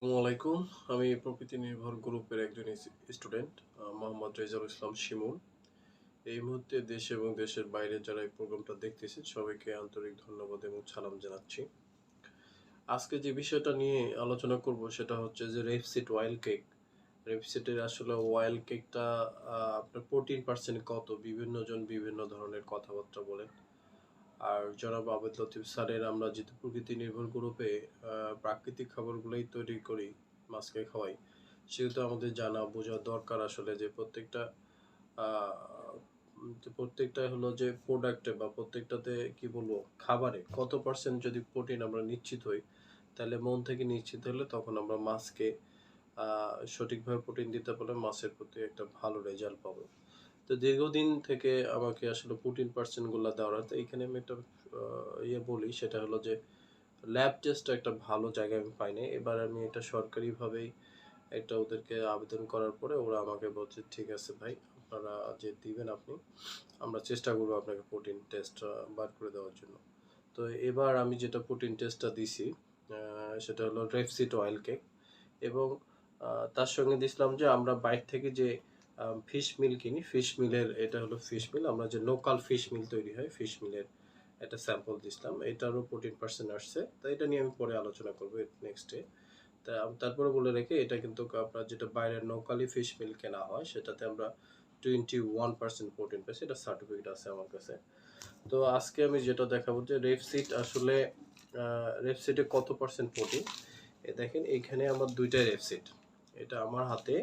আসসালামু আলাইকুম। আমি প্রকৃতি নির্ভর গ্রুপের একজন স্টুডেন্ট মোহাম্মদ রেজাউল ইসলাম শিমুল। এই মুহূর্তে দেশ এবং দেশের বাইরে যারা এই প্রোগ্রামটা দেখতেছেন সবাইকে আন্তরিক ধন্যবাদ এবং সালাম জানাচ্ছি। আজকে যে বিষয়টা নিয়ে আলোচনা করব সেটা হচ্ছে যে রেপসিড ওয়াইল্ড কেক। রেপসিডের আসলে ওয়াইল্ড কেকটা আপনার 14% কত? বিভিন্ন জন বিভিন্ন ধরনের কথাবার্তা বলেন। আর জনাব আবেদ লতিফ স্যারের আমরা যেহেতু প্রকৃতি নির্ভর গ্রুপে প্রাকৃতিক খাবারগুলোই তৈরি করি, মাছকে খাওয়াই, সেহেতু আমাদের জানা বোঝা দরকার আসলে যে প্রত্যেকটা হলো যে প্রোডাক্টে বা প্রত্যেকটাতে কি বলবো খাবারে কত পার্সেন্ট যদি প্রোটিন আমরা নিশ্চিত হই, তাহলে মন থেকে নিশ্চিত হলে তখন আমরা মাছকে সঠিকভাবে প্রোটিন দিতে পারলে মাছের প্রতি একটা ভালো রেজাল্ট পাবো। তো দীর্ঘদিন থেকে আমাকে আসলে প্রোটিন পার্সেন্টগুলো দেওয়ার তো এইখানে আমি একটা বলি সেটা হলো যে ল্যাব টেস্ট একটা ভালো জায়গায় আমি পাইনি। এবার আমি এটা সরকারিভাবেই একটা ওদেরকে আবেদন করার পরে ওরা আমাকে বলছে ঠিক আছে ভাই, আপনারা যে দিবেন আপনি, আমরা চেষ্টা করবো আপনাকে প্রোটিন টেস্ট বার করে দেওয়ার জন্য। তো এবার আমি যেটা প্রোটিন টেস্টটা দিছি সেটা হলো রেপসিড অয়েল কেক এবং তার সঙ্গে দিছিলাম যে আমরা বাইরে থেকে যে ফিশ মিল কিনি, ফিশ মিলের এটা হলো ফিশ মিল, আমরা যে লোকাল ফিশ মিল তৈরি হয় ফিশ মিলের একটা স্যাম্পল দিছিলাম, এটারও 14% আসছে। তো এটা নিয়ে আমি পরে আলোচনা করবো নেক্সটে। তা তারপরে বলে রেখে এটা কিন্তু আপনার যেটা বাইরের লোকালি ফিশ মিল কেনা হয় সেটাতে আমরা 21% প্রোটিন পাইছি, এটা সার্টিফিকেট আছে আমার কাছে। তো আজকে আমি যেটা দেখাবো যে রেপসিড আসলে রেপসিডে কত পার্সেন্ট প্রোটিন। দেখেন এইখানে আমার দুইটা রেপসিড, এটা আমার হাতে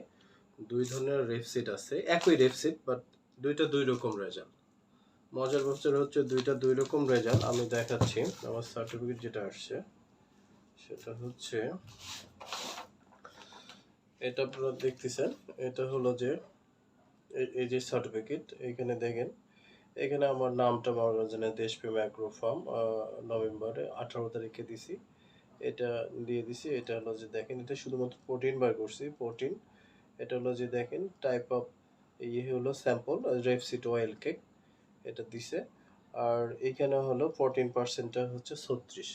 দুই ধরনের রেপসিড আছে, একই রেপসিড বাট দুইটা দুই রকম রেজাল্ট। মজার বছর হচ্ছে দুইটা দুই রকম রেজাল্ট আমি দেখাচ্ছি। আমার সার্টিফিকেট যেটা আসছে সেটা হচ্ছে এটা আপনারা দেখতেছেন, এটা হলো যে এই যে সার্টিফিকেট, এখানে দেখেন এখানে আমার নামটা মাওলানা দেশপ্রেম অ্যাগ্রো ফার্ম নভেম্বরে 18 তারিখে দিছি, এটা দিয়ে দিছি। এটা হলো যে দেখেন এটা শুধুমাত্র প্রোটিন বার করছি, প্রোটিন। এটা হলো যে দেখেন টাইপ অফ হলো স্যাম্পল রেপসিড অয়েল কেক, এটা দিছে। আর এইখানে হলো 14%টা হচ্ছে 36,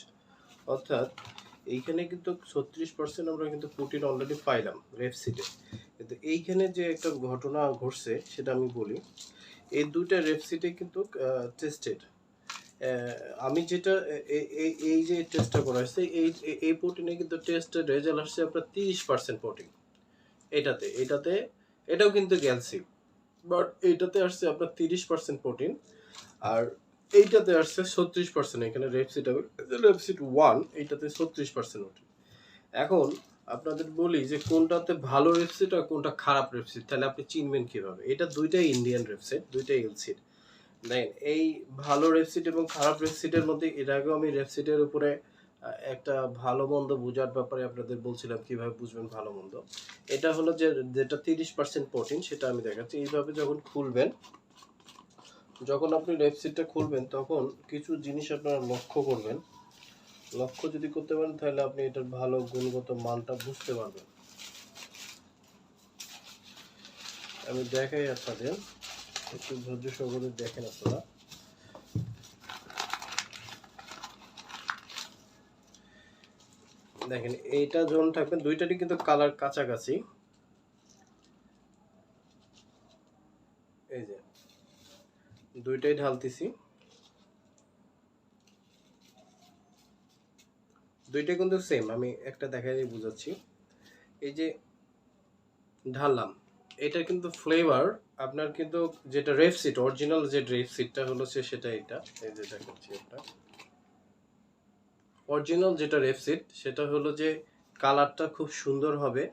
অর্থাৎ এইখানে কিন্তু 36% আমরা কিন্তু প্রোটিন অলরেডি পাইলাম রেপসিডে। কিন্তু এইখানে যে একটা ঘটনা ঘটছে সেটা আমি বলি, এই দুইটা রেপসিডে কিন্তু টেস্টেড। আমি যেটা এই যে টেস্টটা করা হয়েছে এই প্রোটিনে কিন্তু টেস্টের রেজাল্ট আসছে আপনার 30% প্রোটিন। এটাতে এটাও কিন্তু ক্যালসিয়াম, বাট এইটাতে আসছে আপনার 30% প্রোটিন, আর এইটাতে আসছে 36%। এখানে রেপসিড 1 এইটাতে 36% প্রোটিন। এখন আপনাদের বলি যে কোনটাতে ভালো রেপসিড আর কোনটা খারাপ রেপসিড, তাহলে আপনি চিনবেন কিভাবে? এটা দুইটাই ইন্ডিয়ান রেপসিড, দুইটাই এলসিড। দেখেন এই ভালো রেপসিড এবং খারাপ রেপসিডের মধ্যে এর আগেও আমি রেপসিডের উপরে একটা ভালো মন্দ বোঝার ব্যাপারে আপনাদের বলছিলাম কিভাবে বুঝবেন ভালো মন্দ। এটা হলো যে যেটা 30% প্রোটিন সেটা আমি দেখাচ্ছি। এইভাবে যখন খুলবেন, যখন আপনি রেপসিডটা খুলবেন তখন কিছু জিনিস আপনারা লক্ষ্য করবেন। লক্ষ্য যদি করতে পারেন তাহলে আপনি এটার ভালো গুণগত মানটা বুঝতে পারবেন। আমি দেখাই আপনাদের, একটু ধৈর্য সহকারে দেখেন আপনারা। দেখেন এইটা যখন থাকবেন দুইটারই কিন্তু কালার কাছাকাছি, এই যে দুইটাই ঢালতেছি, দুইটা কিন্তু সেম। আমি একটা দেখাই বুঝাচ্ছি, এই যে ঢাললাম, এটা কিন্তু ফ্লেভার আপনার কিন্তু যেটা রেপসিড অরিজিনাল যে রেপসিডটা হলো সেটা এটা, এই যে দেখাচ্ছি একটা অরিজিনাল যেটা রেপসিড সেটা হলো যে কালারটা খুব সুন্দর হবে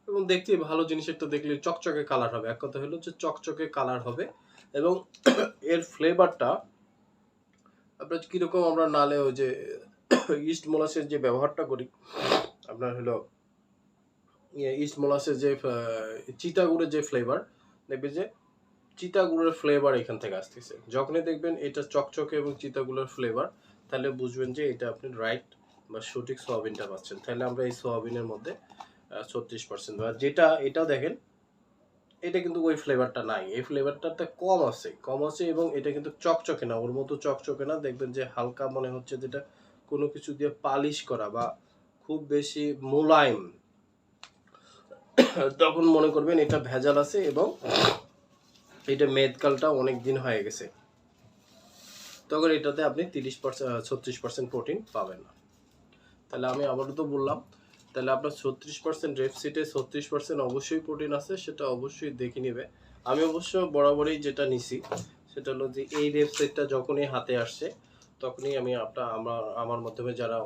এবং দেখতে ভালো জিনিসের তো দেখলে চকচকে কালার হবে, এক কথা হলো যে চকচকে কালার হবে। এবং এর ফ্লেভারটা আপনার কিরকম, আমরা নালে ওই যে ইস্ট মোলাসের যে ব্যবহারটা করি, আপনার হলো ইস্ট মোলাসের যে চিটাগুড়ের যে ফ্লেভার, দেখবে যে চিতাগুড়ের ফ্লেভার এখান থেকে আসতেছে। যখনই দেখবেন এটা চকচকে এবং চিতাগুড়ের ফ্লেভার, তাহলে বুঝবেন যে এটা আপনি রাইট বা সঠিক সোয়াবিনটা পাচ্ছেন। তাহলে আমরা এই সোয়াবিনের মধ্যে 36%, আর যেটা এটা দেখেন এটা কিন্তু ওই ফ্লেভারটা নাই, এই ফ্লেভারটাতে কম আছে এবং এটা কিন্তু চকচকে না, ওর মতো চকচকে না। দেখবেন যে হালকা মনে হচ্ছে যেটা কোনো কিছু দিয়ে পালিশ করা বা খুব বেশি মোলায়েম, তখন মনে করবেন এটা ভেজাল আছে এবং এটা মেদকালটা অনেক দিন হয়ে গেছে, তখন এটাতে আপনি 36% প্রোটিন পাবেন না। তাহলে আমি আবারও তো বললাম, তাহলে আপনার 36% রেপসিটে 36% অবশ্যই প্রোটিন আছে, সেটা অবশ্যই দেখে নেবে। আমি অবশ্য বরাবরই যেটা নিছি সেটা হলো যে এই রেপসিটটা যখনই হাতে আসছে তখনই আমি আমার মাধ্যমে যারা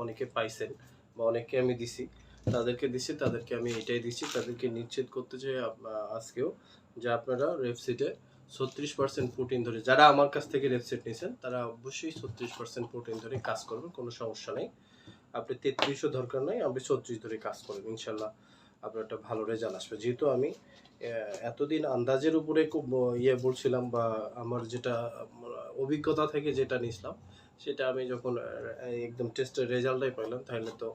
অনেকে পাইছেন বা অনেককে আমি দিছি, তাদেরকে আমি এটাই দিচ্ছি, তাদেরকে নিশ্চিত করতে চাই আজকেও যে আপনারা রেপসিটে 36% প্রোটিন ধরে, যারা আমার কাছ থেকে রেপসিট নিয়েছেন তারা অবশ্যই 36% প্রোটিন ধরে কাজ করবেন, কোনো সমস্যা নেই। আপনি 33ও দরকার নাই, আপনি 36 ধরে কাজ করেন, ইনশাল্লাহ আপনার একটা ভালো রেজাল্ট আসবে। যেহেতু আমি এতদিন আন্দাজের উপরে খুব বলছিলাম, বা আমার যেটা অভিজ্ঞতা থেকে যেটা নিছিলাম সেটা আমি যখন একদম টেস্টের রেজাল্টটাই পাইলাম, তাহলে তো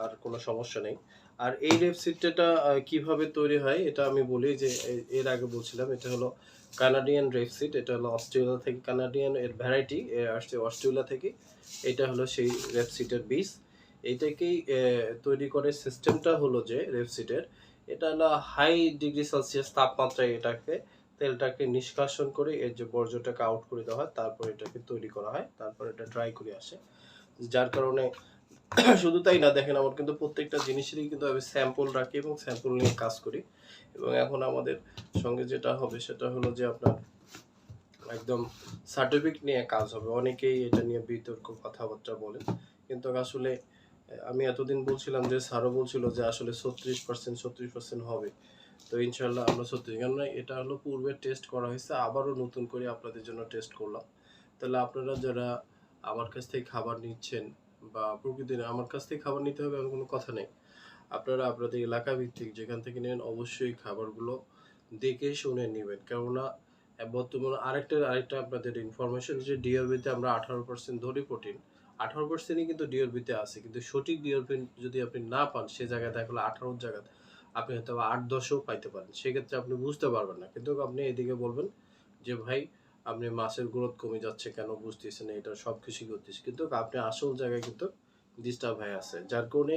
আর কোনো সমস্যা নেই। আর এই রেপসিটটা কিভাবে তৈরি হয় এটা আমি বলি যে এর আগে বলছিলাম, এটা হলো কানাডিয়ান রেপসিট, এটা হলো অস্ট্রেলিয়া থেকে, কানাডিয়ান এর ভ্যারাইটি আসছে অস্ট্রেলিয়া থেকে। এটা হলো সেই রেপসিটের বীজ, এইটাকেই তৈরি করে। সিস্টেমটা হলো যে রেপসিটের, এটা হলো হাই ডিগ্রি সেলসিয়াস তাপমাত্রায় তেলটাকে নিষ্কাশন করে এর যে বর্জ্যটাকে আউট করে দেওয়া হয়, তারপর এটাকে তৈরি করা হয়, তারপর এটা ড্রাই করে আসে। যার কারণে শুধু তাই না, দেখেন আমার কিন্তু প্রত্যেকটা জিনিসেরই কিন্তু আমি স্যাম্পল রাখি এবং স্যাম্পল নিয়ে কাজ করি। এবং এখন আমাদের সঙ্গে যেটা হবে সেটা হলো যে আপনার একদম সার্টিফিকেট নিয়ে কাজ হবে। অনেকেই এটা নিয়ে বিতর্ক কথাবার্তা বলেন, কিন্তু আসলে আমি এতদিন বলছিলাম যে স্যারও বলছিল যে আসলে 36% হবে, তো ইনশাল্লাহ আমরা 36, কেননা এটা হলো পূর্বে টেস্ট করা হয়েছে, আবারও নতুন করে আপনাদের জন্য টেস্ট করলাম। তাহলে আপনারা যারা আমার কাছ থেকে খাবার নিচ্ছেন, বা প্রকৃতির আমার কাছ থেকে খাবার নিতে হবে এমন কোনো কথা নেই, আপনারা আপনাদের এলাকা ভিত্তিক যেখান থেকে নেন অবশ্যই খাবারগুলো দেখে শুনে নেবেন। কেননা বর্তমানে আরেকটা আপনাদের ইনফরমেশন যে ডিআরবিতে আমরা 18% ধরি প্রোটিন, 18%ই কিন্তু ডিআরবিতে আছে, কিন্তু সঠিক ডিআরবি যদি আপনি না পান, সে জায়গায় দেখা গেলো 18 জায়গায় আপনি হয়তো 8-10ও পাইতে পারেন, সেক্ষেত্রে আপনি বুঝতে পারবেন না। কিন্তু আপনি এদিকে বলবেন যে ভাই আপনি মাছের গ্রোথ কমে যাচ্ছে কেন, বুঝতেছেন এটা সব কিছুই করতেছি, কিন্তু আপনি আসল জায়গায় কিন্তু ডিস্টার্ব হয়ে আছে। যার কারণে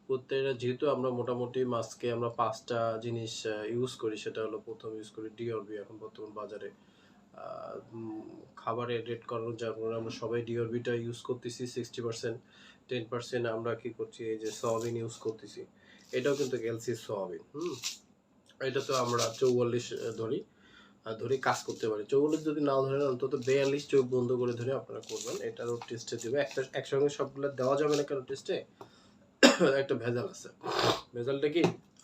প্রত্যেকটা, যেহেতু আমরা মোটামুটি মাছকে আমরা 5টা জিনিস ইউজ করি, সেটা হলো প্রথম ইউজ করি ডিওরবি, এখন বর্তমান বাজারে খাবারে রেড করানোর, যার কারণে আমরা সবাই ডিওরবিটা ইউজ করতেছি 60%। 10% আমরা কি করছি, এই যে সয়াবিন ইউজ করতেছি, এটাও কিন্তু এলসি সয়াবিন। এটা তো আমরা 44 ধরে কাজ করতে পারি। 44 যদি নাও ধরেন, অন্তত 42 চোখ বন্ধ করে ধরে আপনারা করবেন, এটারও টেস্টে দেবে। একসঙ্গে সবগুলো দেওয়া যাবে না, কারণ টেস্টে একটা ভেজাল আছে। ভেজালটা কি,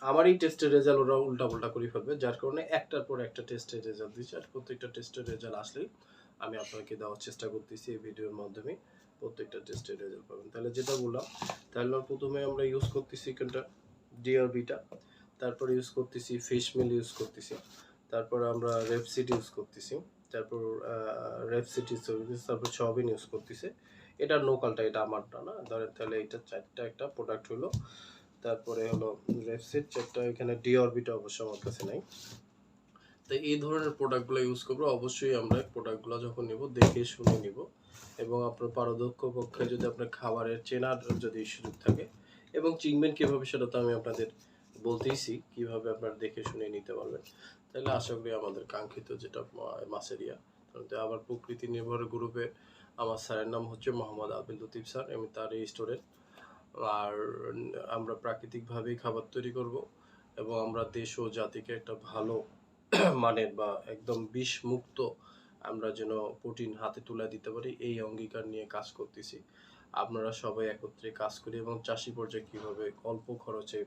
আমারই টেস্টের রেজাল্ট ওরা উল্টা পাল্টা করে ফেলবে, যার কারণে একটার পর একটা টেস্টের রেজাল্ট দিচ্ছে। আর প্রত্যেকটা টেস্টের রেজাল্ট আসলেই আমি আপনাকে দেওয়ার চেষ্টা করতেছি এই ভিডিওর মাধ্যমে, প্রত্যেকটা টেস্টের রেজাল্ট পাবেন। তাহলে যেটা বললাম, তাহলে প্রথমে আমরা ইউজ করতেছি কোনটা, ডিআরবিটা, তারপর ইউজ করতেছি ফিশ মিল ইউজ করতেছি, তারপর আমরা রেপসিড ইউজ করতেছি, তারপর রেপসিড ইউজ করতেছি, তারপর সয়াবিন ইউজ করতেছি। এটা লোকালটা, এটা আমারটা না ধরেন, তাহলে এটা 4টা একটা প্রোডাক্ট হলো। তারপরে হলো রেপসিড 4টা, এখানে ডিঅরবিটা অবশ্য আমার কাছে নাই। তো এই ধরনের প্রোডাক্টগুলো ইউজ করবো। অবশ্যই আমরা প্রোডাক্টগুলো যখন নিব দেখে শুনে নিব, এবং আপনার পারদক্ষ পক্ষে যদি আপনার খাবারের চেনার যদি সুযোগ থাকে, এবং চিনবেন কীভাবে সেটা তো আমি আপনাদের বলতেইছি, কীভাবে আপনারা দেখে শুনে নিতে পারবেন। তাহলে আশা করি আমাদের কাঙ্ক্ষিত যেটা মাছের আবার প্রকৃতি নির্ভর গ্রুপে আমার স্যারের নাম হচ্ছে মোহাম্মদ আবিল লতিফ স্যার, আমি তার এই স্টুডেন্ট। আর আমরা প্রাকৃতিকভাবেই খাবার তৈরি করব, এবং আমরা দেশ ও জাতিকে একটা ভালো মানের বা একদম বিষ মুক্ত আমরা যেন প্রোটিন হাতে তুলে দিতে পারি, এই অঙ্গীকার নিয়ে কাজ করতেছি। আপনারা সবাই একত্রে কাজ করি, এবং চাষি পর্যায়ে কীভাবে অল্প খরচে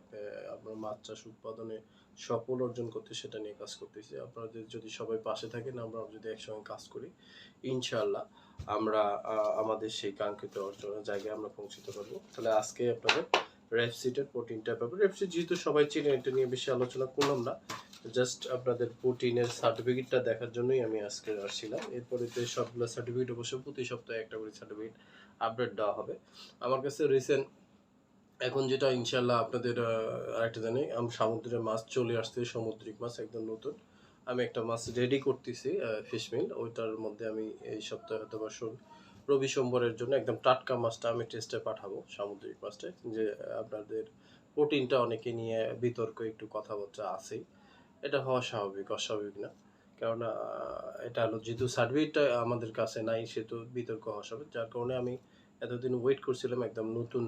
আপনার মাছ চাষ উৎপাদনে সফল অর্জন করতে, সেটা নিয়ে কাজ করতেছি। আপনাদের যদি সবাই পাশে থাকেন, আমরা যদি একসঙ্গে কাজ করি, ইনশাআল্লাহ আমরা আমাদের সেই কাঙ্ক্ষিত অর্জনের জায়গায় আমরা পৌঁছতে পারবো। তাহলে আজকে আপনাদের রেপসিটের প্রোটিনটা পাবেন। রেপসিট যেহেতু সবাই চিনে, এটা নিয়ে বেশি আলোচনা করলাম না, জাস্ট আপনাদের প্রোটিনের সার্টিফিকেটটা দেখার জন্যই আমি আজকে আসছিলাম। এরপরে তো সবগুলো সার্টিফিকেট অবশ্য প্রতি সপ্তাহে একটা করে সার্টিফিকেট আপডেট দেওয়া হবে। আমার কাছে রিসেন্ট এখন যেটা ইনশাল্লাহ আপনাদের আরেকটা জানি, সামুদ্রিক মাছ চলে আসছে, সামুদ্রিক মাছ একদম নতুন। আমি একটা মাছ রেডি করতেছি ফিশ মিল, ওইটার মধ্যে আমি এই সপ্তাহে হয়তো বা রবি সোমবারের জন্য একদম টাটকা মাছটা আমি টেস্টে পাঠাবো, সামুদ্রিক মাছটা, যে আপনাদের প্রোটিনটা অনেকে নিয়ে বিতর্ক একটু কথাবার্তা আছেই। এটা হওয়া স্বাভাবিক, অস্বাভাবিক না। কেননা এটা হলো যেহেতু সার্টিফিকেটটা আমাদের কাছে নাই সেহেতু বিতর্ক হওয়া স্বাভাবিক। যার কারণে আমি এতদিন ওয়েট করছিলাম একদম নতুন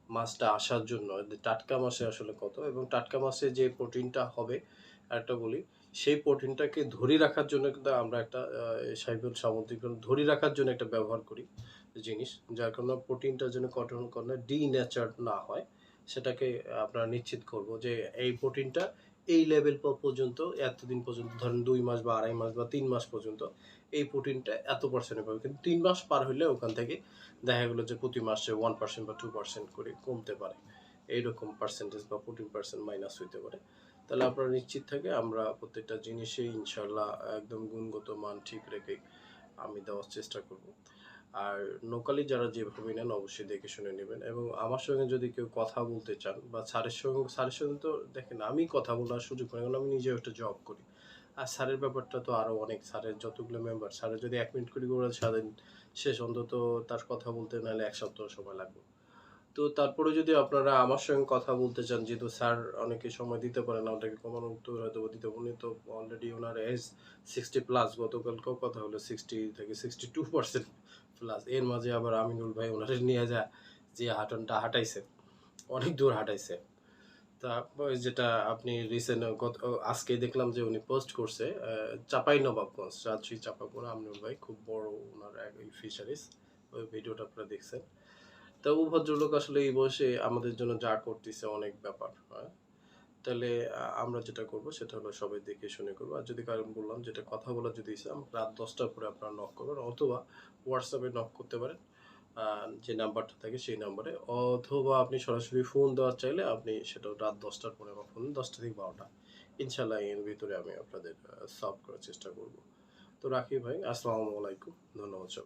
মাছটা আসার জন্য। টাটকা মাছে আসলে কত এবং টাটকা মাছে যে প্রোটিনটা হবে আরেকটা বলি, সেই প্রোটিনটাকে ধরে রাখার জন্য কিন্তু আমরা একটা সাইফুল সামুদ্রিক ধরে রাখার জন্য একটা ব্যবহার করি জিনিস। যার কারণে প্রোটিনটা যেন কখনো ডিন্যাচারড না হয় সেটাকে আমরা নিশ্চিত করব যে এই প্রোটিনটা এই লেভেল পর্যন্ত এতদিন পর্যন্ত ধরেন ২ মাস বা ২.৫ মাস বা ৩ মাস পর্যন্ত এই প্রোটিনটা এত পার্সেন্টে পাবে। কিন্তু ৩ মাস পার হইলে ওখান থেকে দেখা গেল যে প্রতি মাসে 1% বা 2% করে কমতে পারে। এইরকম পার্সেন্টেজ বা 14% মাইনাস হইতে পারে। তাহলে আপনারা নিশ্চিত থেকে আমরা প্রত্যেকটা জিনিসেই ইনশাআল্লাহ একদম গুণগত মান ঠিক রেখে আমি দেওয়ার চেষ্টা করব। আর লোকালি যারা যেভাবে নেন অবশ্যই দেখে শুনে নেবেন এবং আমার সঙ্গে যদি কেউ কথা বলতে চান বা স্যারের সঙ্গে তো দেখেন আমি কথা বলার সুযোগ পাই কারণ আমি নিজেও একটা জব করি। আর স্যারের ব্যাপারটা তো আরও অনেক স্যারের যতগুলো মেম্বার স্যারের যদি ১ মিনিট করে সারাদিন শেষ অন্তত তার কথা বলতে নাহলে ১ সপ্তাহ সময় লাগবে। তো তারপরে যদি আপনারা আমার সঙ্গে কথা বলতে চান যেহেতু স্যার অনেকে সময় দিতে পারে না ওটাকে কমানোর উত্তর হয়তো দিতে উনি তো অলরেডি ওনার এজ 60 প্লাস গতকালকেও কথা হলো 60 থেকে 62% প্লাস এর মাঝে আবার আমিনুল ভাই ওনারে নিয়ে যা যে হাঁটনটা হাঁটাইছে অনেক দূর হাঁটাইছে তারপর যেটা আপনি রিসেন্ট আজকে দেখলাম যে উনি পোস্ট করছে চাপাই নবাবগঞ্জ রাজশাহী চাপাপুরা আমিনুল ভাই খুব বড় ওনার এক ফিশারিজ ওই ভিডিওটা আপনারা দেখছেন তো ও ভদ্রলোক আসলে এই বয়সে আমাদের জন্য যা করতেছে অনেক ব্যাপার হ্যাঁ তাহলে আমরা যেটা করব সেটা হলো সবাই দেখে শুনে করবো আর যদি কারণ বললাম যেটা কথা বলা যদি ইচ্ছা রাত 10টার পরে আপনারা নক করবেন অথবা হোয়াটসঅ্যাপে নক করতে পারেন যে নাম্বারটা থাকে সেই নাম্বারে অথবা আপনি সরাসরি ফোন দেওয়ার চাইলে আপনি সেটা রাত 10টার পরে আমার ফোন 10টা থেকে 12টা ইনশাল্লাহ এর ভিতরে আমি আপনাদের সলভ করার চেষ্টা করব তো রাখি ভাই আসসালামু আলাইকুম ধন্যবাদ সবাই